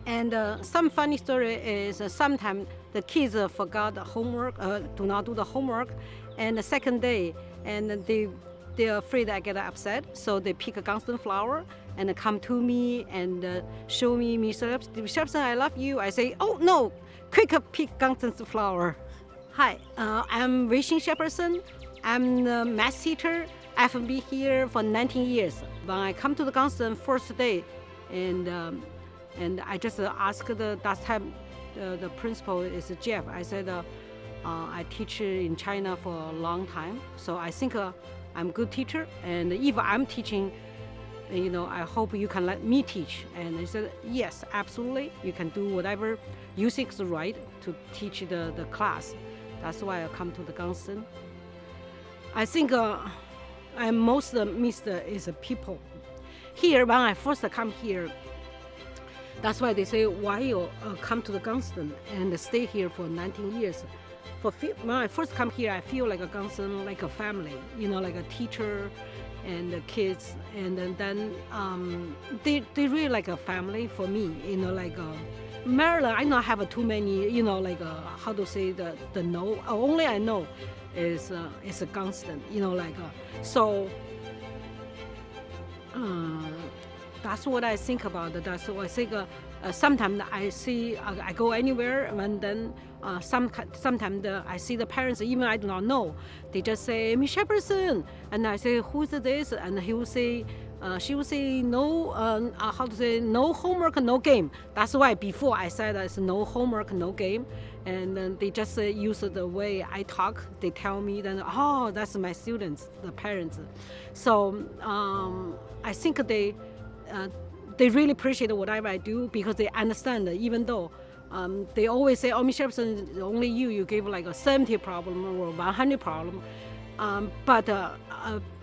And some funny story is sometimes the kids forgot the homework, do not do the homework, and the second day, and they're afraid I get upset, so they pick a Gunston flower and come to me and show me, Miss Shepardson, I love you. I say, oh no, quick pick Gunston's flower. Hi, I'm Weixing Shepardson. I'm the math teacher. I've been here for 19 years. When I come to the Gunston first day, and I just asked that time the principal is Jeff. I said, I teach in China for a long time, so I think I'm a good teacher. And if I'm teaching, I hope you can let me teach. And he said, yes, absolutely. You can do whatever you think is right to teach the class. That's why I come to the Gunston. I think I most missed is people. Here, when I first come here, that's why they say, why you come to the Gunston and stay here for 19 years. When I first come here, I feel like a Gunston, like a family, like a teacher and the kids. And then they really like a family for me, like Maryland, I don't have too many, how to say the no. Only I know is a Gunston, so. That's what I think about. That's what I think. Sometimes I see, I go anywhere, and then sometimes I see the parents, even I do not know. They just say, Miss Shepardson, and I say, who's this? And he will say, she will say, no, how to say, no homework, no game. That's why before I said it's no homework, no game. And then they just use the way I talk. They tell me then, oh, that's my students, the parents. So I think they really appreciate whatever I do because they understand that even though they always say, oh, Miss Shepardson, only you gave like a 70 problem or 100 problem.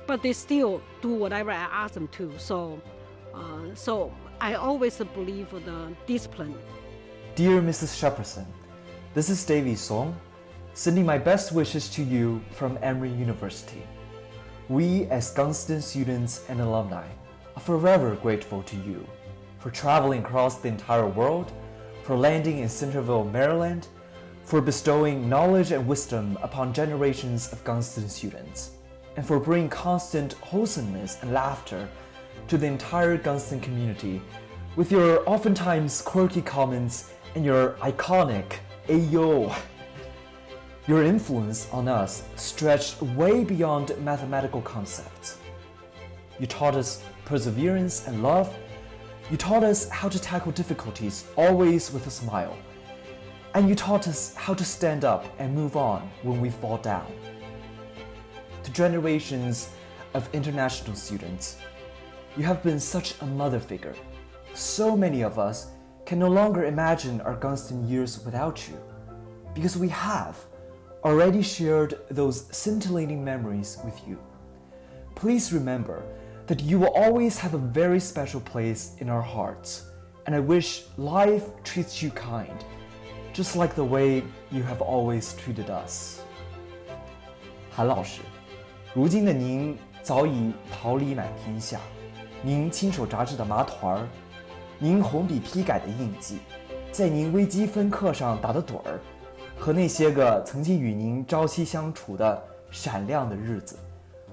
But they still do whatever I ask them to. So I always believe the discipline. Dear Mrs. Shepardson, this is Davy Song, sending my best wishes to you from Emory University. We as Gunston students and alumni are forever grateful to you for traveling across the entire world, for landing in Centerville, Maryland, for bestowing knowledge and wisdom upon generations of Gunston students, and for bringing constant wholesomeness and laughter to the entire Gunston community with your oftentimes quirky comments and your iconic "Ayo." Your influence on us stretched way beyond mathematical concepts. You taught us perseverance and love. You taught us how to tackle difficulties always with a smile. And you taught us how to stand up and move on when we fall down. To generations of international students, you have been such a mother figure. So many of us can no longer imagine our Gunston years without you, because we have already shared those scintillating memories with you. Please remember that you will always have a very special place in our hearts, and I wish life treats you kind, just like the way you have always treated us. 韩老师，如今的您早已桃李满天下，您亲手炸制的麻团儿，您红笔批改的印记，在您微积分课上打的盹儿，和那些个曾经与您朝夕相处的闪亮的日子，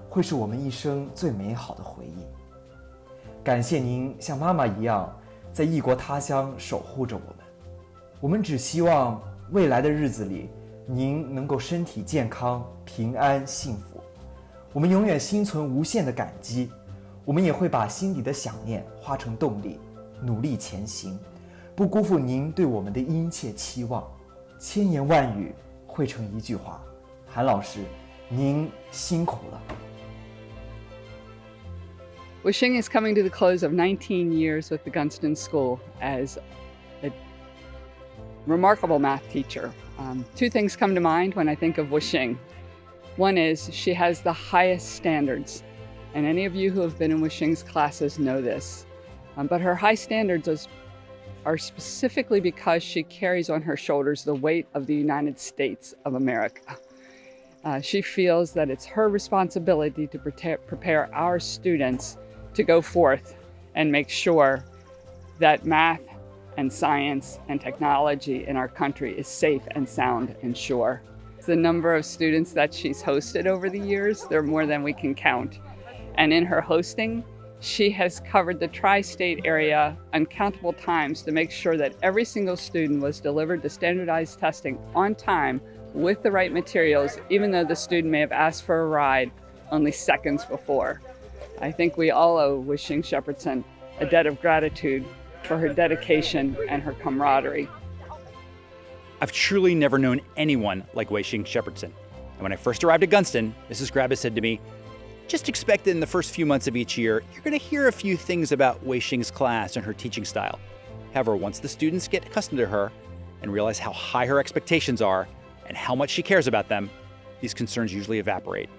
会是我们一生最美好的回忆。感谢您像妈妈一样在异国他乡守护着我们。我们只希望未来的日子里，您能够身体健康、平安、幸福。我们永远心存无限的感激，我们也会把心底的想念化成动力，努力前行，不辜负您对我们的殷切期望。千言万语汇成一句话，韩老师，您辛苦了。Weixing is coming to the close of 19 years with the Gunston School as a remarkable math teacher. Two things come to mind when I think of Weixing. One is she has the highest standards, and any of you who have been in Weixing's classes know this. But her high standards are specifically because she carries on her shoulders the weight of the United States of America. She feels that it's her responsibility to prepare our students to go forth and make sure that math and science and technology in our country is safe and sound and sure. The number of students that she's hosted over the years, they're more than we can count. And in her hosting, she has covered the tri-state area uncountable times to make sure that every single student was delivered to standardized testing on time with the right materials, even though the student may have asked for a ride only seconds before. I think we all owe Weixing Shepardson a debt of gratitude for her dedication and her camaraderie. I've truly never known anyone like Weixing Shepardson. And when I first arrived at Gunston, Mrs. GRABIS said to me, just expect that in the first few months of each year, you're going to hear a few things about Weixing's class and her teaching style. However, once the students get accustomed to her and realize how high her expectations are and how much she cares about them, these concerns usually evaporate.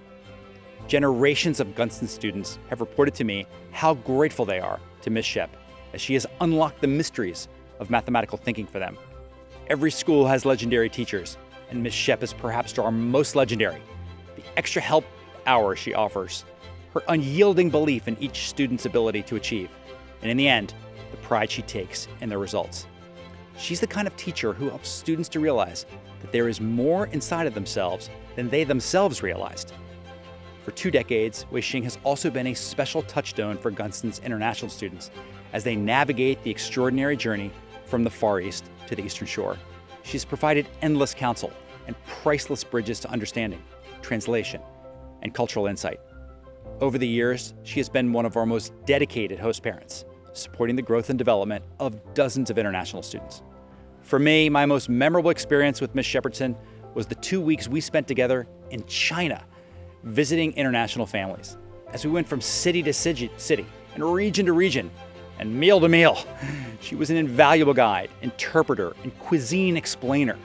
Generations of Gunston students have reported to me how grateful they are to Miss Shep, as she has unlocked the mysteries of mathematical thinking for them. Every school has legendary teachers, and Miss Shep is perhaps our most legendary. The extra help hours she offers, her unyielding belief in each student's ability to achieve, and in the end, the pride she takes in their results. She's the kind of teacher who helps students to realize that there is more inside of themselves than they themselves realized. For 2 decades, Weixing has also been a special touchstone for Gunston's international students as they navigate the extraordinary journey from the Far East to the Eastern Shore. She's provided endless counsel and priceless bridges to understanding, translation, and cultural insight. Over the years, she has been one of our most dedicated host parents, supporting the growth and development of dozens of international students. For me, my most memorable experience with Miss Shepardson was the 2 weeks we spent together in China, visiting international families. As we went from city to city and region to region and meal to meal, she was an invaluable guide, interpreter, and cuisine explainer.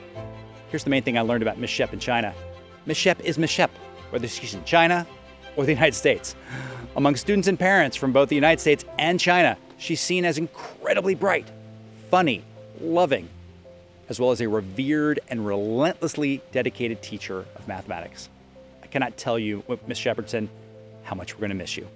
Here's the main thing I learned about Miss Shep in China. Miss Shep is Miss Shep, whether she's in China or the United States. Among students and parents from both the United States and China, she's seen as incredibly bright, funny, loving, as well as a revered and relentlessly dedicated teacher of mathematics. I cannot tell you, Miss Shepardson, how much we're going to miss you.